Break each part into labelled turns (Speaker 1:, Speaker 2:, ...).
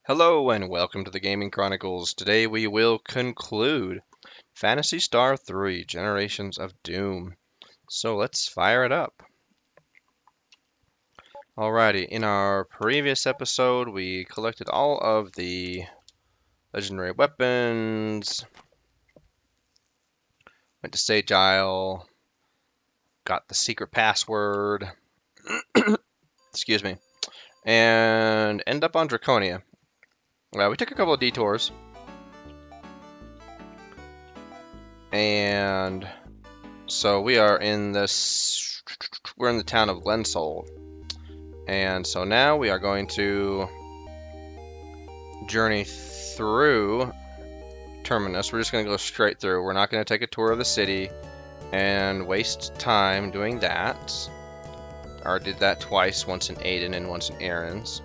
Speaker 1: Hello and welcome to the Gaming Chronicles. Today we will conclude Phantasy Star 3 Generations of Doom. So let's fire it up. Alrighty, in our previous episode we collected all of the legendary weapons, went to Sage Isle, got the secret password, excuse me, and end up on Draconia. We took a couple of detours, and so we are in this. We're in the town of Lensol, and so now we are going to journey through Terminus. We're just going to go straight through. We're not going to take a tour of the city and waste time doing that. I already did that twice, once in Aiden and once in Aaron's.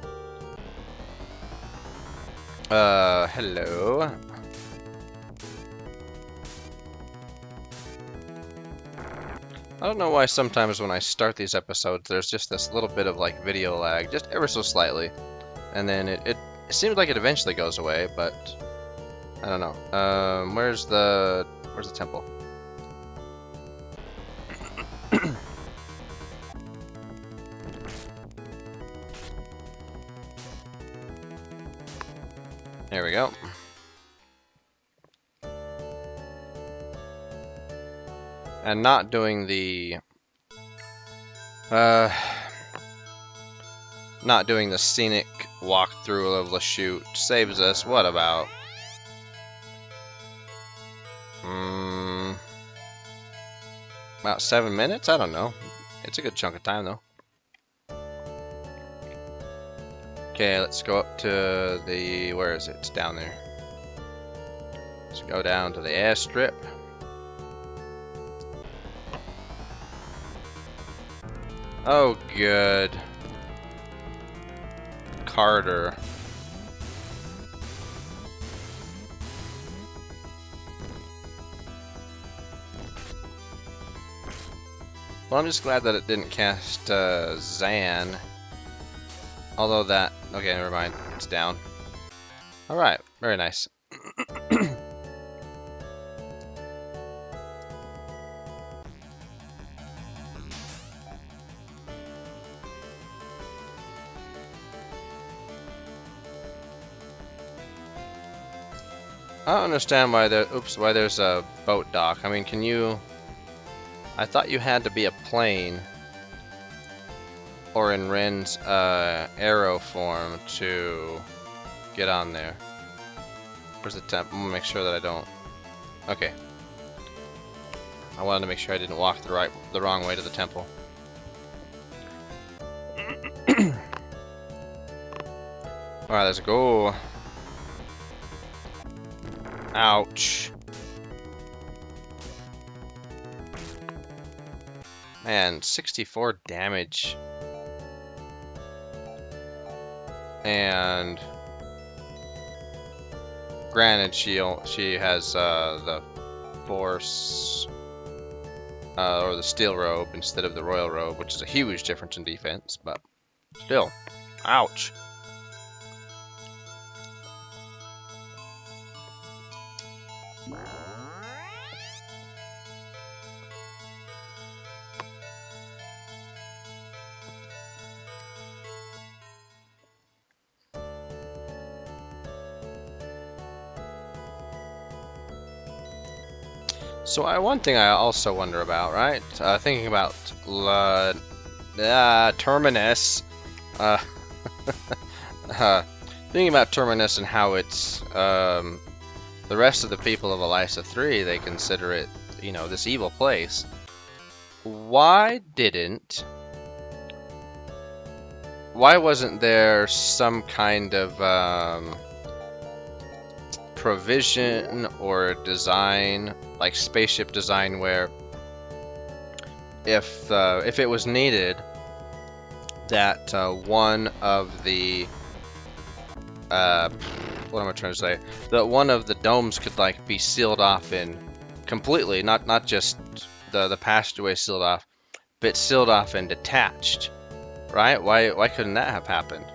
Speaker 1: Hello. I don't know why sometimes when I start these episodes, there's just this little bit of like video lag, just ever so slightly. And then it seems like it eventually goes away, but I don't know. Where's the temple? There we go. And not doing the scenic walkthrough of Lachute saves us what, about about 7 minutes? I don't know. It's a good chunk of time though. Okay, let's go up to the, where is it? It's down there. Let's go down to the airstrip. Oh, good. Carter. Well, I'm just glad that it didn't cast Zan. Although that... Okay, never mind. It's down. Alright, very nice. I don't understand why why there's a boat dock. I mean, can you... I thought you had to be a plane or in Ren's arrow form to get on there. Where's the temp? I'm gonna make sure that I don't... Okay. I wanted to make sure I didn't walk the wrong way to the temple. Alright, let's go. Ouch. Man, 64 damage. And granted, she has the force or the steel robe instead of the royal robe, which is a huge difference in defense, but still, ouch. So one thing I also wonder about, right? Thinking about Terminus, thinking about Terminus and how it's the rest of the people of Elisa 3, they consider it, you know, this evil place. Why wasn't there some kind of provision or design, like spaceship design, where if it was needed, that one of the what am I trying to say? That one of the domes could like be sealed off in completely, not just the passageway sealed off, but sealed off and detached, right? Why couldn't that have happened?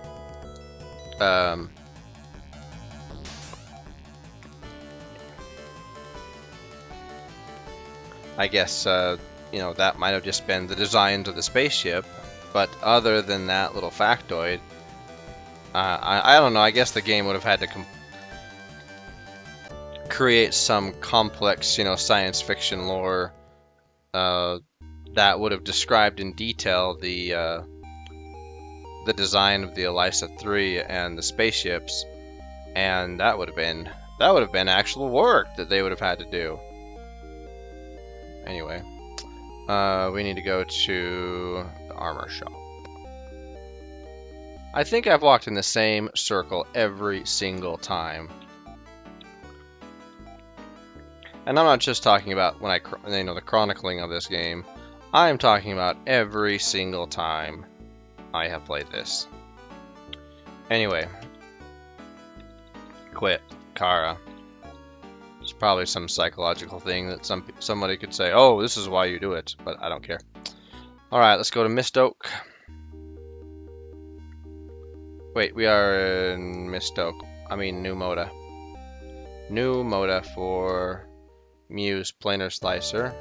Speaker 1: I guess, you know, that might have just been the designs of the spaceship. But other than that little factoid, I don't know. I guess the game would have had to create some complex, you know, science fiction lore that would have described in detail the design of the Elisa 3 and the spaceships, and that would have been actual work that they would have had to do. Anyway, we need to go to the armor shop. I think I've walked in the same circle every single time. And I'm not just talking about when you know, the chronicling of this game. I'm talking about every single time I have played this. Anyway, quit, Kara. It's probably some psychological thing that somebody could say, "Oh, this is why you do it," but I don't care. All right, let's go to Mist Oak. Wait, we are in Mist Oak. I mean New Moda. New Moda for Muse Planar Slicer.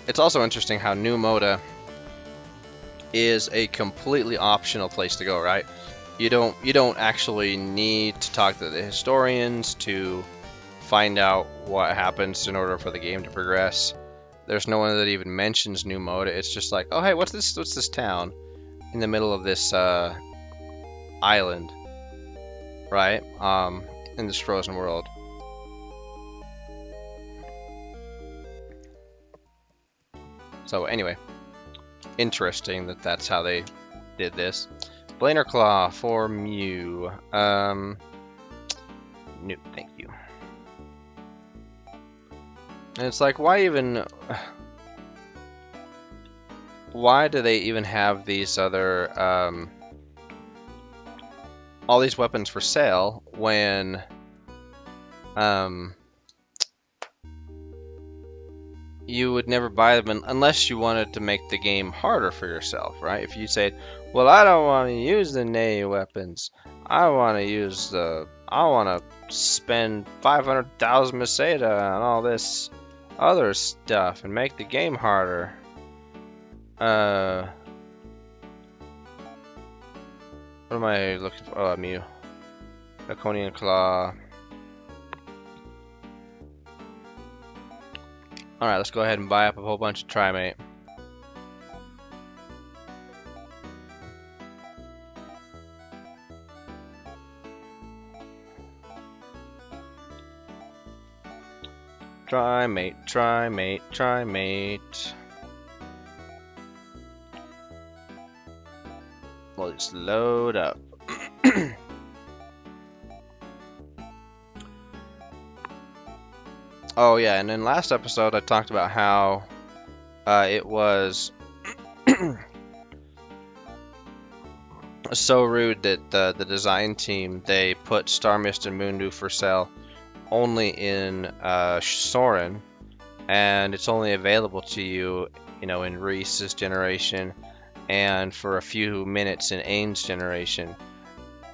Speaker 1: It's also interesting how New Moda is a completely optional place to go, right? You don't actually need to talk to the historians to find out what happens in order for the game to progress. There's no one that even mentions New Moda. It's just like, oh hey, what's this town in the middle of this island, right? In this frozen world. So anyway, interesting that that's how they did this. Blainer Claw for Mew. No, thank you. And it's like, why do they even have these other, all these weapons for sale when, you would never buy them unless you wanted to make the game harder for yourself, right? If you say, well, I don't want to use the Ney weapons. I want to spend 500,000 Meseta on all this other stuff and make the game harder. What am I looking for? Oh, Mew. Draconian Claw. Alright, let's go ahead and buy up a whole bunch of Trimate. Trimate, Trimate, Trimate. We'll just load up. Oh yeah, and in last episode I talked about how it was so rude that the design team, they put Star Mist and Moondew for sale only in Soren, and it's only available to you, you know, in Reese's generation and for a few minutes in Ain's generation.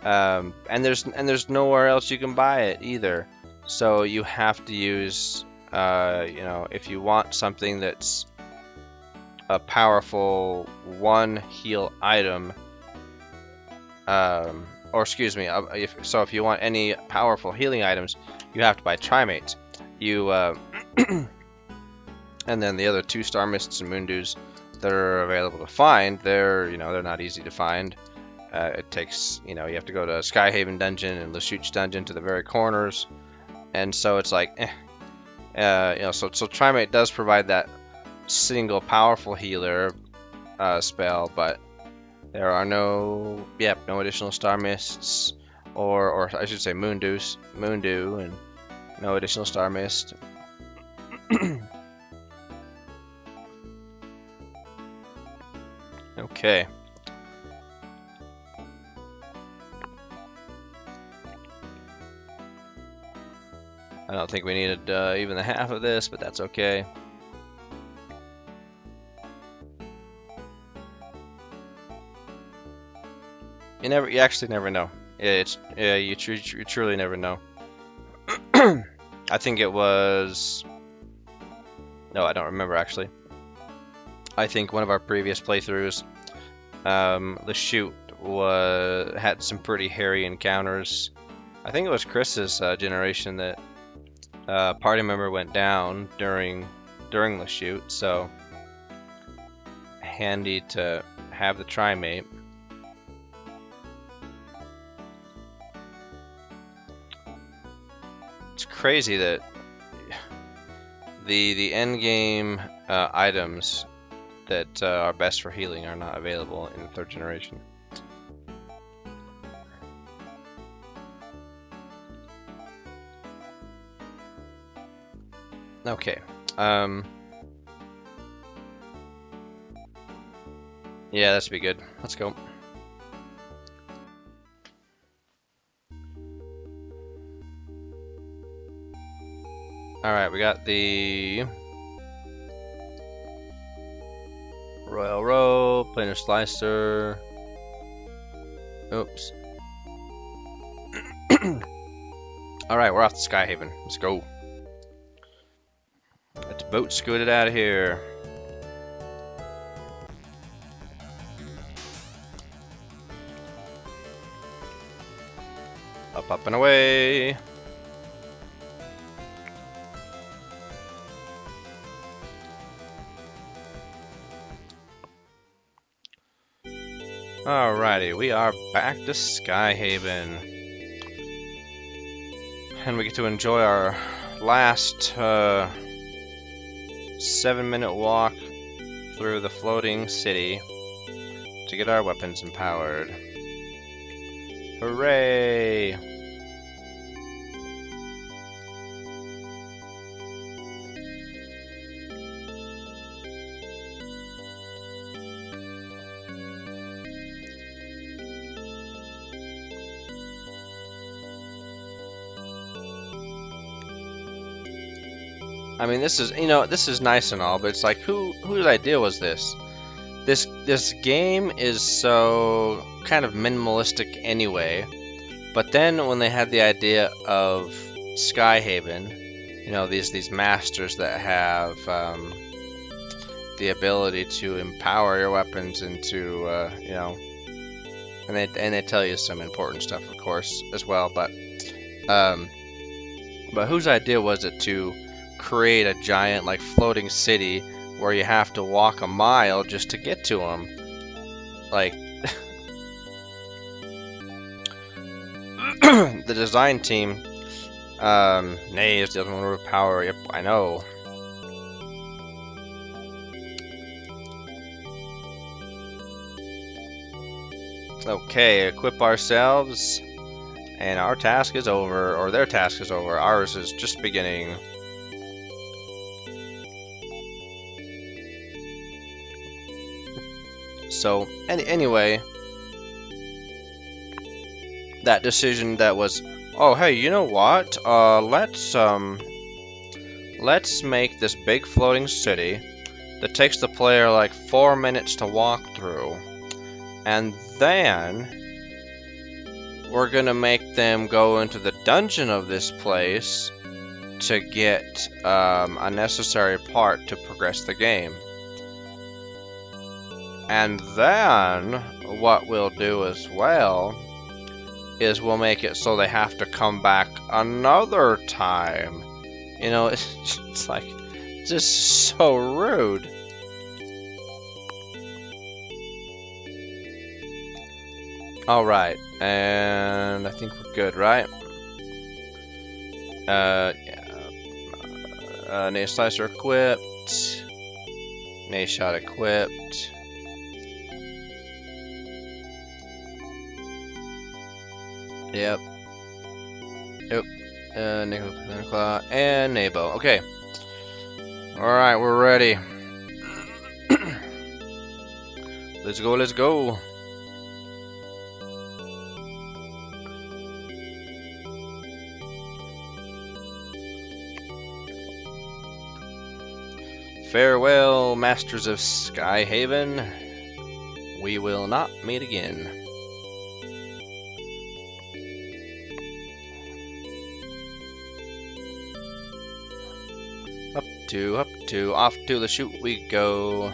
Speaker 1: And there's nowhere else you can buy it either. So you have to use, you know, if you want something that's a powerful one heal item, or excuse me, if you want any powerful healing items, you have to buy Trimates. And then the other two Star Mists and Moondews that are available to find, they're not easy to find. It takes, you have to go to Skyhaven Dungeon and Lashooch Dungeon to the very corners. And so it's like, so Trimate does provide that single powerful healer spell, but there are no additional Star Mists, or I should say Moondew, and no additional Star Mist. Okay. I don't think we needed even the half of this, but that's okay. You actually never know. Yeah, you truly never know. I think it was. No, I don't remember actually. I think one of our previous playthroughs, the shoot had some pretty hairy encounters. I think it was Chris's generation that party member went down during the shoot, so handy to have the trimate. It's crazy that the end game items that are best for healing are not available in the 3rd generation. Okay. Yeah, that should be good. Let's go. Alright, we got the Royal Rope, Planar Slicer. Oops. Alright, we're off to Skyhaven. Let's go. Let's boat scoot it out of here. Up, up, and away. Alrighty, we are back to Skyhaven. And we get to enjoy our last 7-minute walk through the floating city to get our weapons empowered. Hooray! I mean, this is, this is nice and all, but it's like, whose idea was this? This game is so kind of minimalistic anyway, but then when they had the idea of Skyhaven, these masters that have the ability to empower your weapons into, and they tell you some important stuff, of course, as well, but whose idea was it to create a giant like floating city where you have to walk a mile just to get to them? Like the design team, Nays doesn't want to power. Yep, I know. Okay, equip ourselves, and our task is over, or their task is over. Ours is just beginning. So, anyway, that decision that was, oh hey, you know what? Let's make this big floating city that takes the player like 4 minutes to walk through, and then we're gonna make them go into the dungeon of this place to get a necessary part to progress the game. And then what we'll do as well is we'll make it so they have to come back another time. It's like just so rude. Alright, and I think we're good, right? Yeah. Nail Slicer equipped. Nail Shot equipped. Yep. Yep. Nickel Claw and Nabo. Okay. Alright, we're ready. Let's go, let's go. Farewell, Masters of Skyhaven. We will not meet again. up to, off to the chute we go.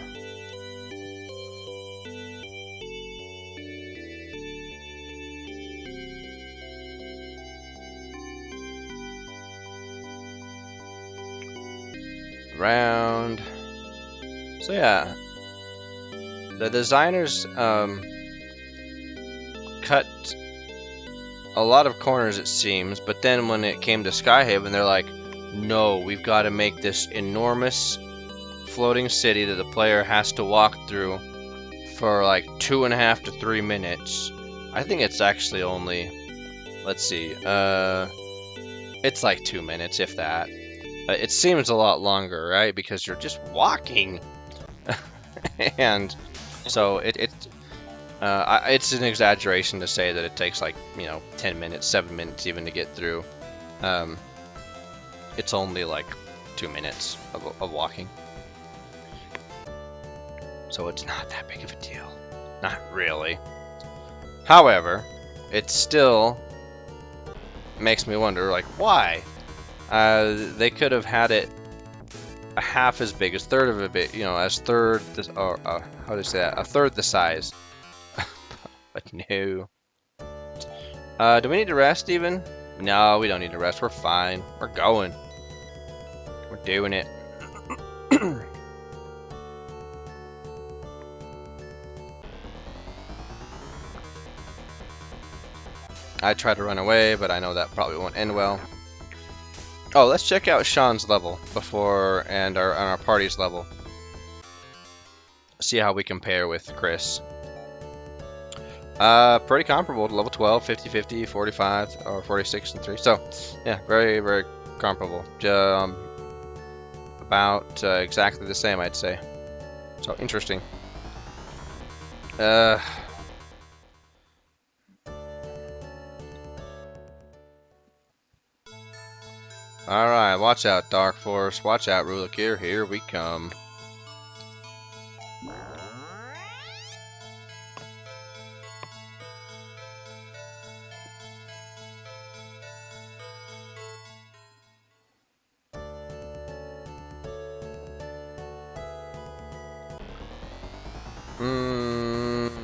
Speaker 1: Round. So yeah, the designers cut a lot of corners, it seems, but then when it came to Skyhaven, they're like, no, we've got to make this enormous floating city that the player has to walk through for like 2.5 to 3 minutes. I think it's actually only, let's see, it's like 2 minutes, if that. It seems a lot longer, right? Because you're just walking. And so it's an exaggeration to say that it takes like, 10 minutes, 7 minutes even to get through. It's only like 2 minutes of walking. So it's not that big of a deal. Not really. However, it still makes me wonder, like, why? They could have had it a half as big, as third of a bit, as third, or how do you say that? A third the size. But no. Do we need to rest even? No, we don't need to rest. We're fine. We're going. We're doing it. I tried to run away, but I know that probably won't end well. Oh, let's check out Sean's level before, and our party's level. See how we compare with Chris. Pretty comparable to level 12, 50, 50, 45, or 46 and 3. So, yeah, very, very comparable. About exactly the same, I'd say. So, interesting. Alright, watch out, Dark Force. Watch out, Rulakir. Here we come.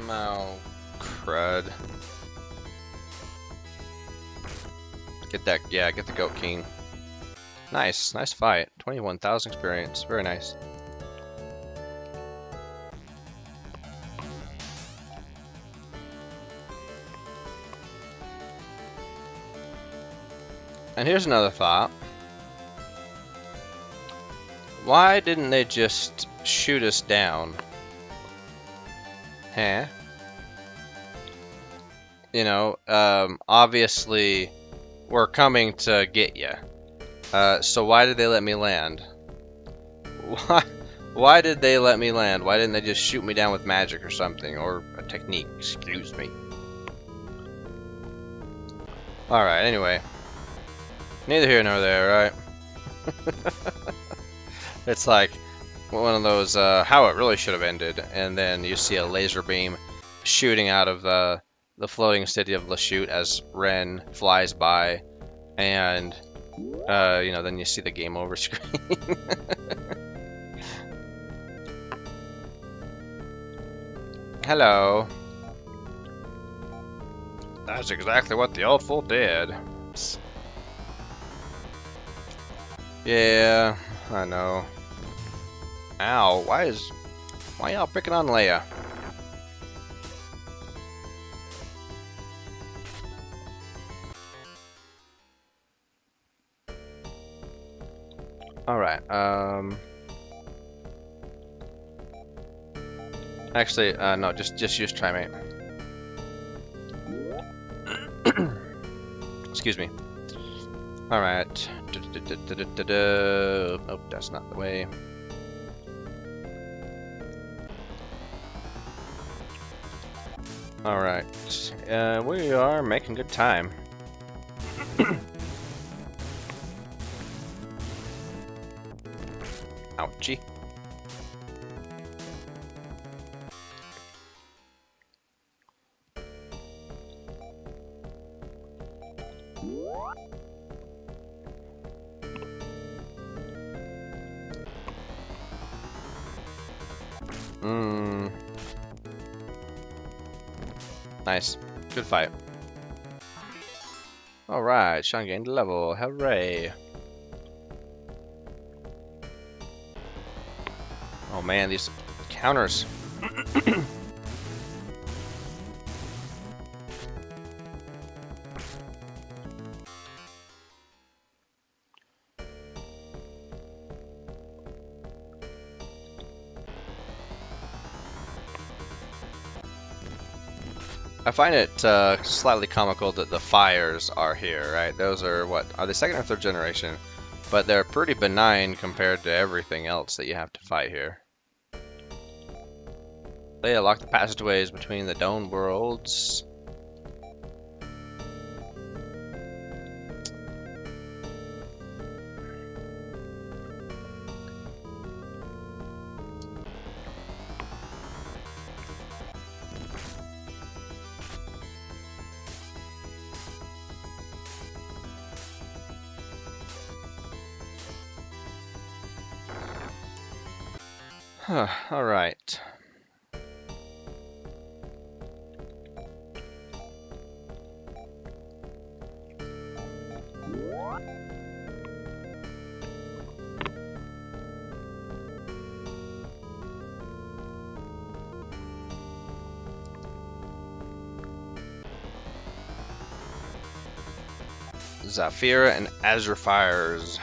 Speaker 1: Oh, crud. Get that, yeah, get the Goat King. Nice, nice fight. 21,000 experience, very nice. And here's another thought. Why didn't they just shoot us down? Huh? Obviously, we're coming to get you. So why did they let me land? Why did they let me land? Why didn't they just shoot me down with magic or something? Or a technique, excuse me. Alright, anyway. Neither here nor there, right? It's like one of those, how it really should have ended. And then you see a laser beam shooting out of the floating city of Lachute as Ren flies by. And, then you see the game over screen. Hello. That's exactly what the old fool did. Yeah, I know. Ow, why y'all picking on Leia? Alright, actually, no, just use Trimate. Excuse me. Alright. Oh, that's not the way. Alright. We are making good time. Ouchie. Mmm. Nice. Good fight. Alright, Sean gained a level. Hooray. Oh man, these counters. I find it slightly comical that the fires are here, right? Those are, what, are they second or third generation? But they're pretty benign compared to everything else that you have to fight here. They unlock the passageways between the domed worlds. Huh, alright. Zafira and Azure Fires.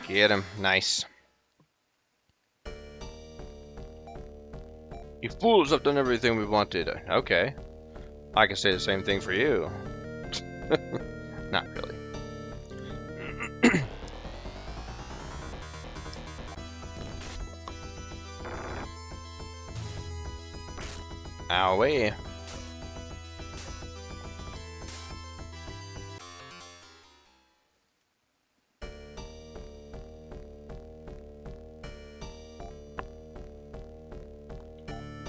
Speaker 1: Get him. Nice. You fools have done everything we wanted. Okay. I can say the same thing for you. Not really. Owie.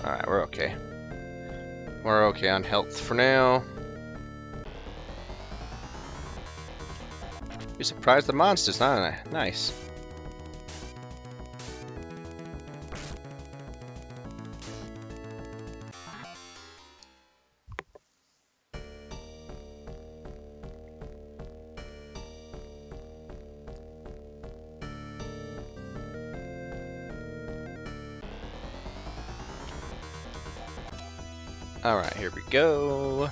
Speaker 1: Alright, we're okay. We're okay on health for now. You surprised the monsters, huh? Nice. Alright, here we go.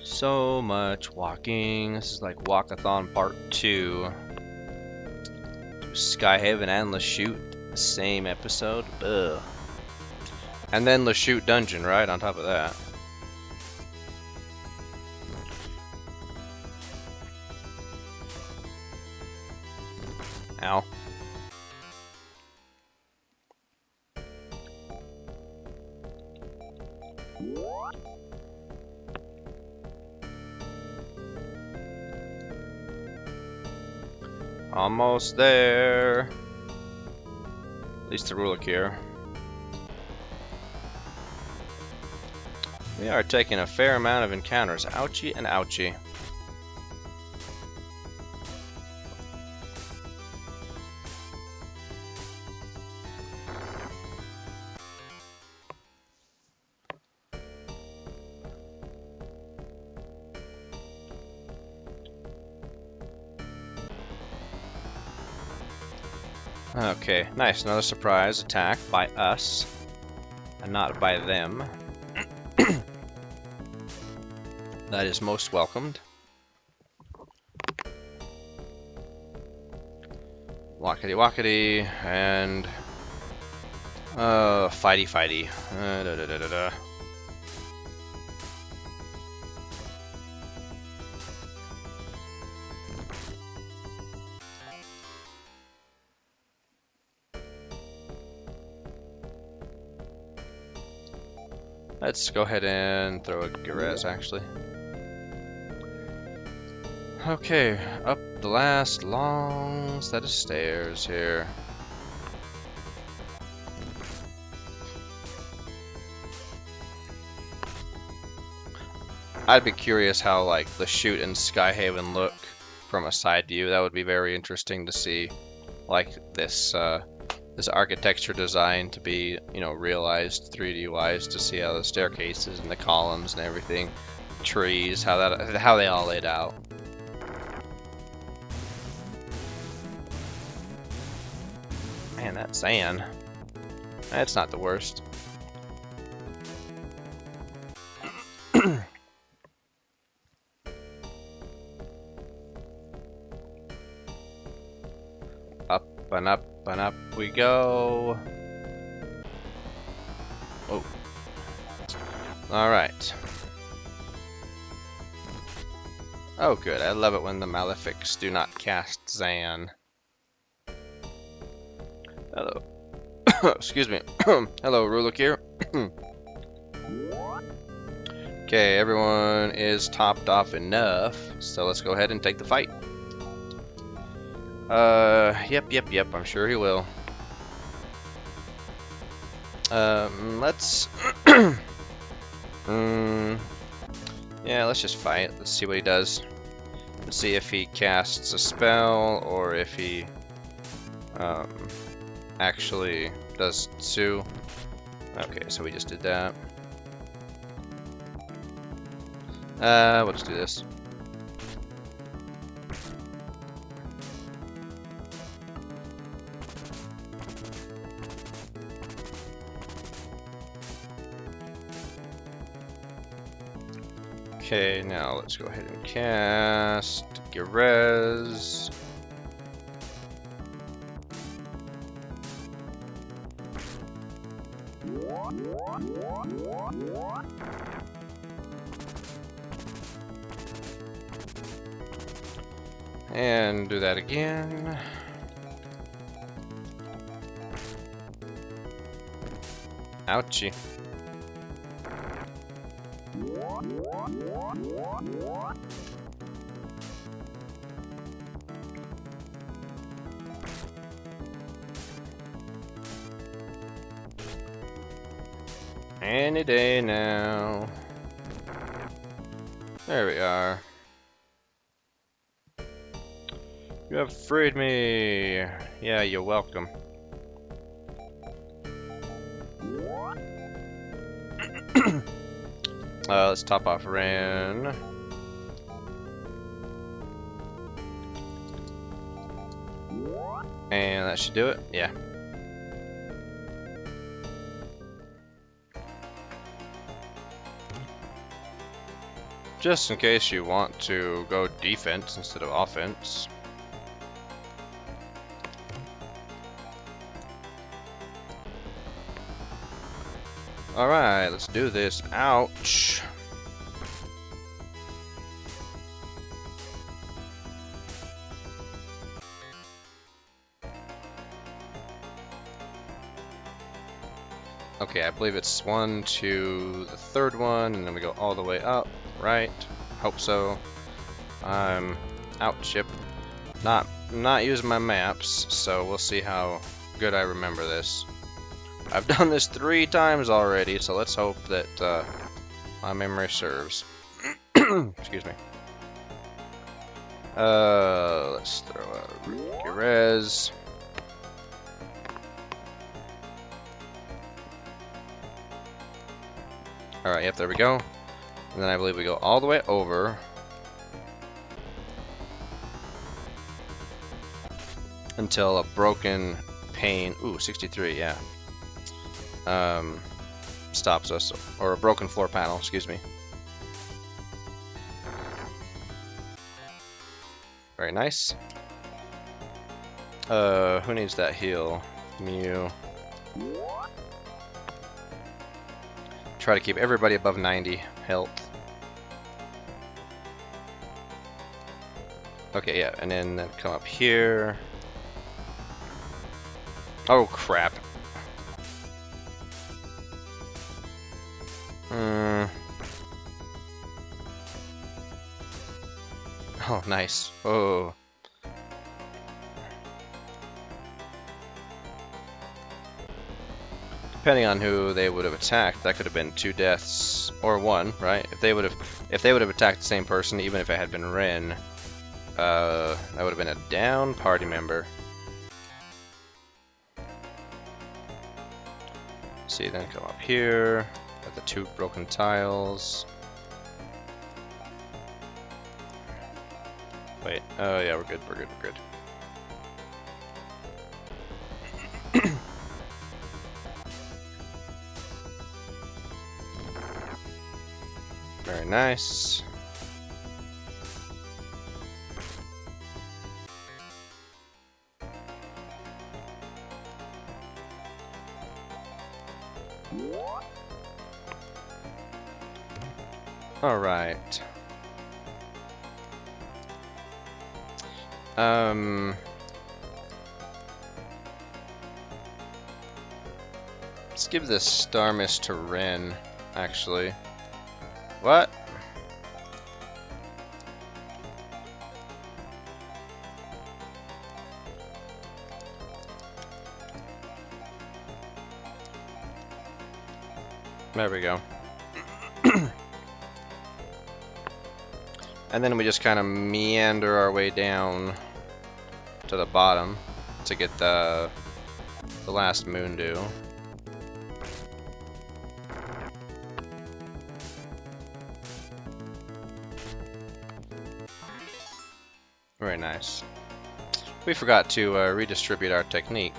Speaker 1: So much walking. This is like Walkathon Part 2. Skyhaven and Lachute, same episode. Ugh. And then Lachute Dungeon, right on top of that. Ow. Almost there. At least the ruler here. We are taking a fair amount of encounters. Ouchie and ouchie. Okay, nice. Another surprise attack by us, and not by them. That is most welcomed. Walkity walkity, and fighty fighty. Da, da, da, da, da. Let's go ahead and throw a Garez, actually. Okay, up the last long set of stairs here. I'd be curious how like the chute in Skyhaven look from a side view. That would be very interesting to see, like this this architecture design to be, you know, realized 3D wise, to see how the staircases and the columns and everything, trees, how they all laid out. Man, that sand. That's not the worst. Up and up and up we go. Oh. Alright. Oh good, I love it when the Malefics do not cast Zan. Hello. Excuse me. Hello, Ruluk here. Okay, everyone is topped off enough, so let's go ahead and take the fight. Yep, I'm sure he will. Let's... yeah, let's just fight. Let's see what he does. Let's see if he casts a spell, or if he, actually does Sue. Okay, so we just did that. We'll just do this. Okay, now let's go ahead and cast Gerez. And do that again. Ouchie. Any day now. There we are. You have freed me. Yeah, you're welcome. Let's top off Ren. And that should do it. Yeah. Just in case you want to go defense instead of offense. Alright, let's do this. Ouch. Okay, I believe it's 1 to the third one, and then we go all the way up, right? Hope so. I'm out ship. Not using my maps, so we'll see how good I remember this. I've done this 3 times already, so let's hope that my memory serves. Excuse me. Let's throw a Gerez. Alright, yep, there we go. And then I believe we go all the way over. Until a broken pane, ooh, 63, yeah. Stops us, or a broken floor panel, excuse me. Very nice. Who needs that heal? Mew. Try to keep everybody above 90 health. Okay, yeah, and then come up here. Oh, crap. Oh, nice. Oh. Depending on who they would have attacked, that could have been 2 deaths or 1, right? If they would have attacked the same person, even if it had been Ren, that would have been a down party member. See, then come up here at the 2 broken tiles. Wait, oh yeah, we're good, we're good, we're good. Very nice. All right. Let's give this Star Mist to Ren, actually. What? There we go. And then we just kind of meander our way down to the bottom to get the last moon dew. Very nice. We forgot to redistribute our technique.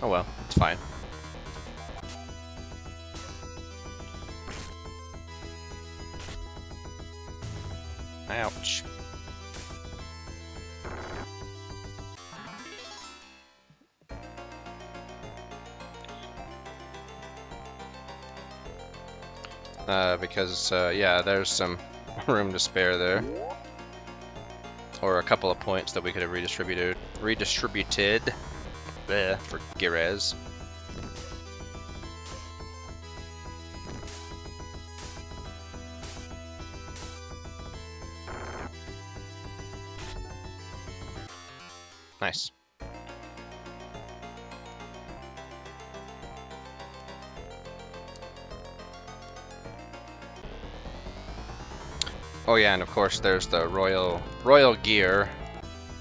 Speaker 1: Oh well, it's fine. Ouch. Because, yeah, there's some room to spare there. Or a couple of points that we could have redistributed. Bleh, for Girez. Nice. Oh yeah, and of course there's the royal gear.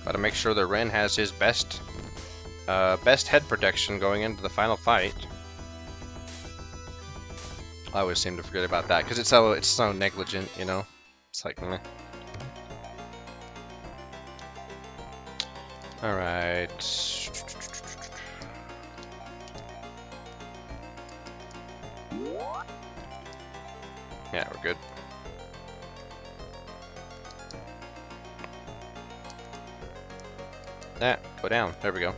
Speaker 1: Gotta make sure that Ren has his best head protection going into the final fight. I always seem to forget about that because it's so negligent, you know. It's like, meh. All right. Yeah, we're good. That, go down. There we go.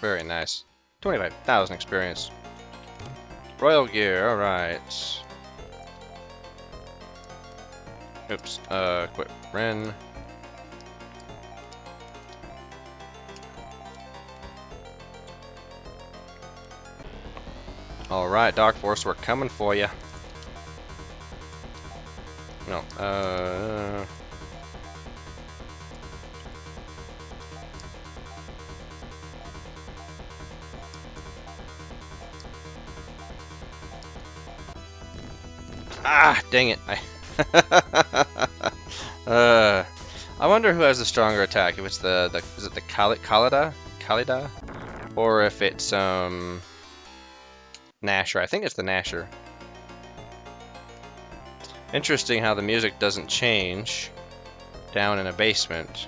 Speaker 1: Very nice. 25,000 experience. Royal gear, alright. Oops, equip Ren. Alright, Dark Force, we're coming for you. No, ah, dang it. I wonder who has the stronger attack. If it's is it the Khalida? Or if it's, Nasher. I think it's the Nasher. Interesting how the music doesn't change down in a basement.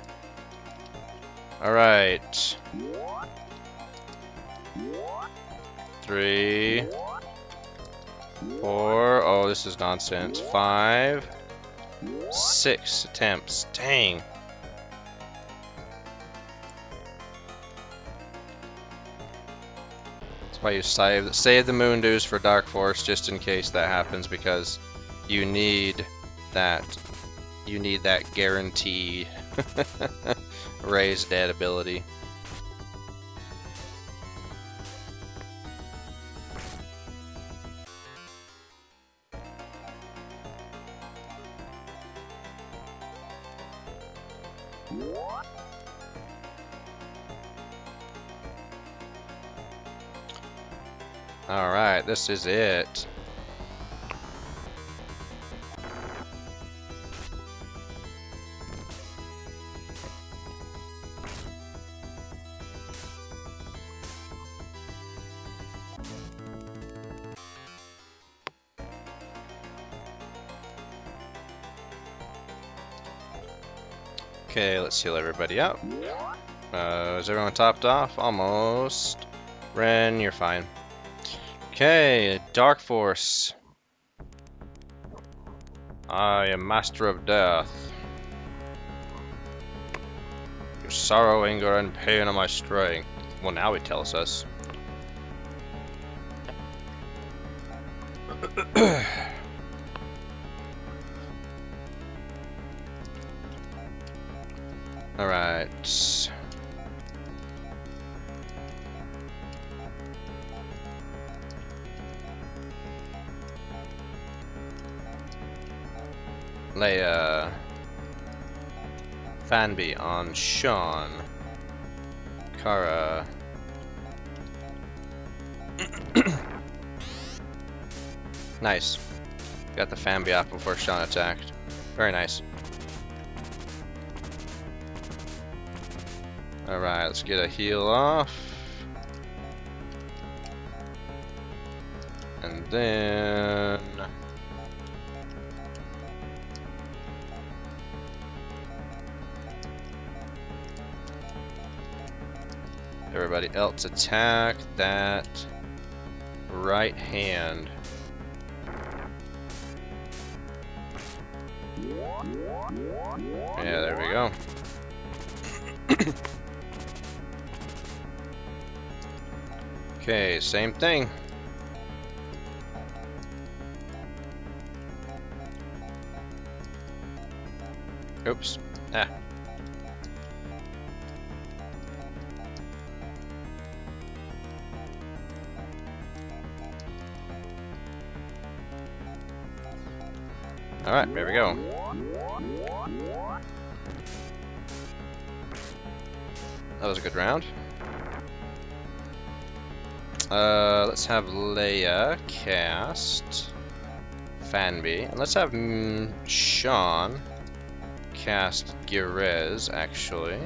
Speaker 1: Alright. 3, 4, oh, this is nonsense. 5, 6 attempts. Dang. That's why you save the moon dews for Dark Force, just in case that happens, because you need that guaranteed raise dead ability. Alright, this is it. Okay, let's heal everybody up. Is everyone topped off? Almost. Ren, you're fine. Okay, Dark Force. I am Master of Death. Your sorrow, anger, and pain are my strength. Well, now he tells us. Alright. Leia. Fanby on Sean. Kara. Nice. Got the Fanby off before Sean attacked. Very nice. Alright, let's get a heal off. And then... everybody else attack that right hand. Yeah, there we go. Okay, same thing. Oops. Ah. Alright, there we go. That was a good round. Let's have Leia cast Fanby, and let's have Sean cast Girez, actually.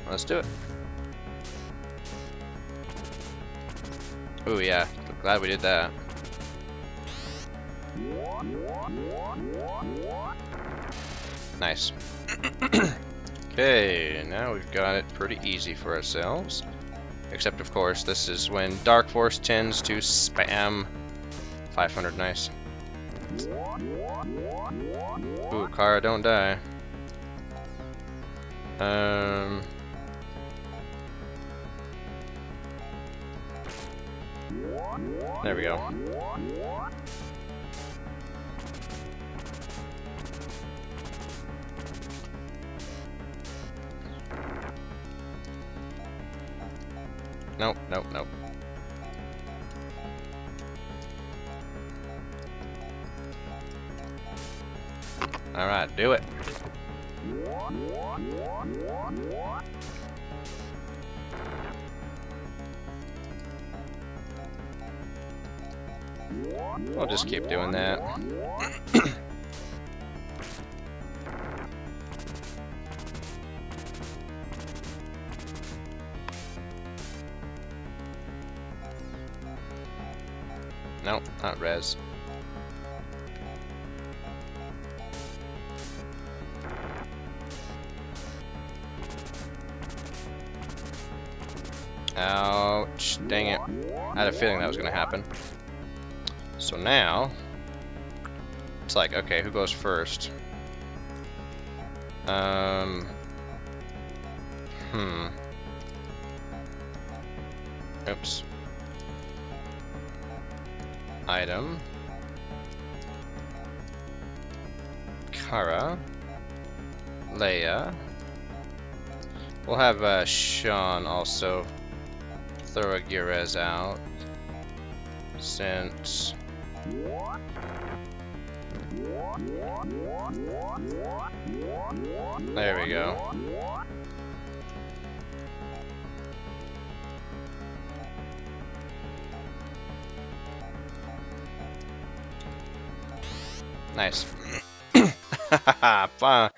Speaker 1: Let's do it. Oh yeah, glad we did that. Nice. Okay, now we've got it pretty easy for ourselves. Except, of course, this is when Dark Force tends to spam 500. Nice. Ooh, Kara, don't die. There we go. Nope, nope, nope. Alright, do it. We'll just keep doing that. Nope, not res. Ouch, dang it. I had a feeling that was going to happen. So now, it's like, okay, who goes first? Oops. Item. Kara. Leia. We'll have Sean also throw a Girez out. Since There we go. Nice. Fine.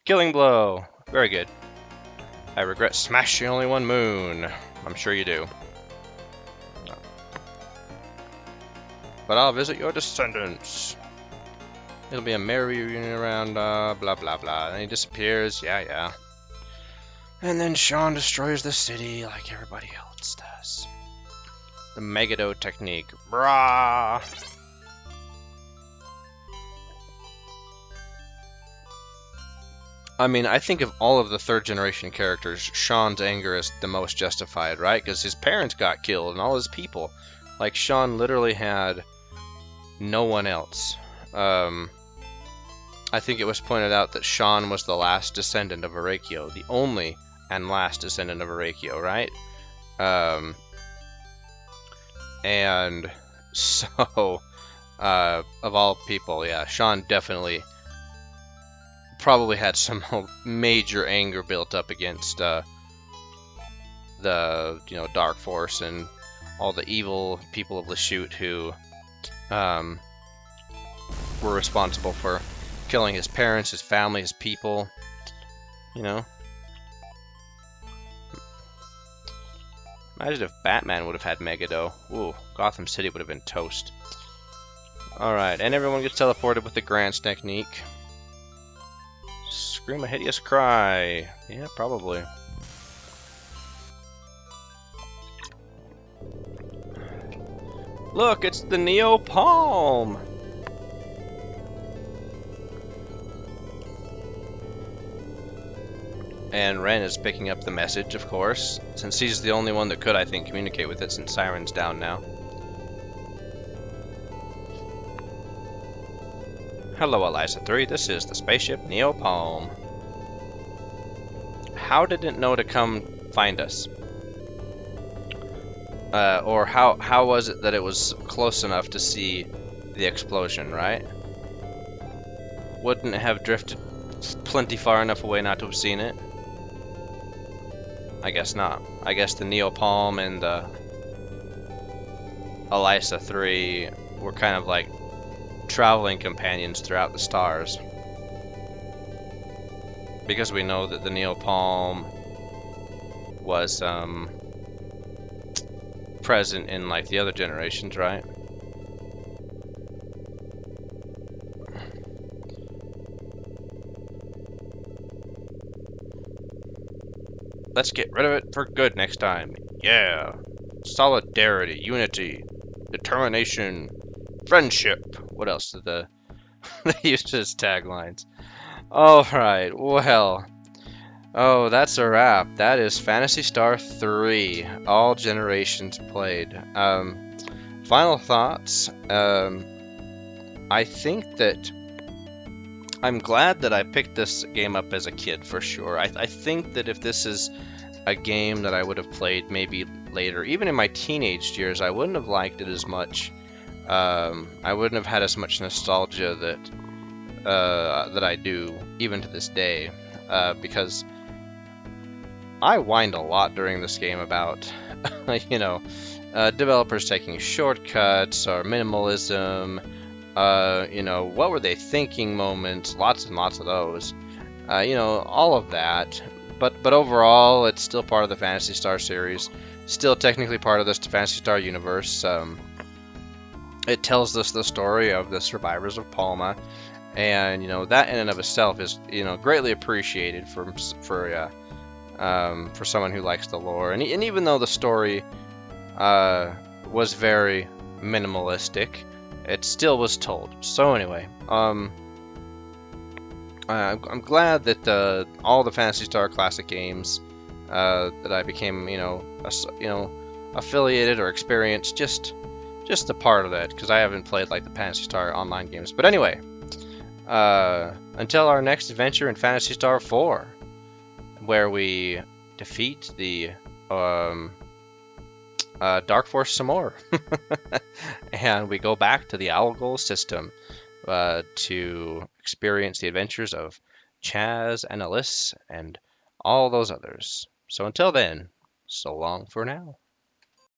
Speaker 1: Killing blow. Very good. I regret smashing only one moon. I'm sure you do. But I'll visit your descendants. It'll be a merry reunion around blah blah blah. And he disappears. Yeah. And then Sean destroys the city like everybody else does. The Megado technique. Brah! I mean, I think of all of the third generation characters, Sean's anger is the most justified, right? Because his parents got killed and all his people. Like, Sean literally had no one else. I think it was pointed out that Sean was the last descendant of Arakio, the only and last descendant of Arakio, right? And so, of all people, yeah, Sean definitely probably had some major anger built up against the Dark Force and all the evil people of Lashute who were responsible for killing his parents, his family, his people, you know. Imagine if Batman would have had Megado. Ooh, Gotham City would have been toast. Alright, and everyone gets teleported with the Grant's technique. Scream a hideous cry. Yeah, probably. Look, it's the Neo Palm! And Ren is picking up the message, of course, since he's the only one that could, I think, communicate with it since Siren's down now. Hello, Eliza 3. This is the spaceship Neo Palm. How did it know to come find us? Or how was it that it was close enough to see the explosion, right? Wouldn't it have drifted plenty far enough away not to have seen it? I guess not. I guess the Neo Palm and the Eliza 3 were kind of like traveling companions throughout the stars. Because we know that the Neo Palm was present in like the other generations, right? Let's get rid of it for good next time. Yeah. Solidarity, unity, determination, friendship. What else did they used as taglines? Alright, well. Oh, that's a wrap. That is Phantasy Star 3. All generations played. Final thoughts. I think that I'm glad that I picked this game up as a kid, for sure. I think that if this is a game that I would have played maybe later, even in my teenage years, I wouldn't have liked it as much. I wouldn't have had as much nostalgia that I do, even to this day, because I whined a lot during this game about, developers taking shortcuts or minimalism. What were they thinking moments, lots and lots of those, all of that, but overall, it's still part of the Phantasy Star series, still technically part of this Phantasy Star universe. It tells us the story of the survivors of Palma, and, that in and of itself is, greatly appreciated for someone who likes the lore, and even though the story, was very minimalistic, it still was told. So anyway, I'm glad that all the Phantasy Star Classic games that I became, affiliated or experienced, just a part of that, because I haven't played like the Phantasy Star online games. But anyway, until our next adventure in Phantasy Star 4, where we defeat the Dark Force some more, and we go back to the Owl Goal system, to experience the adventures of Chaz and Alice and all those others. So until then, so long for now.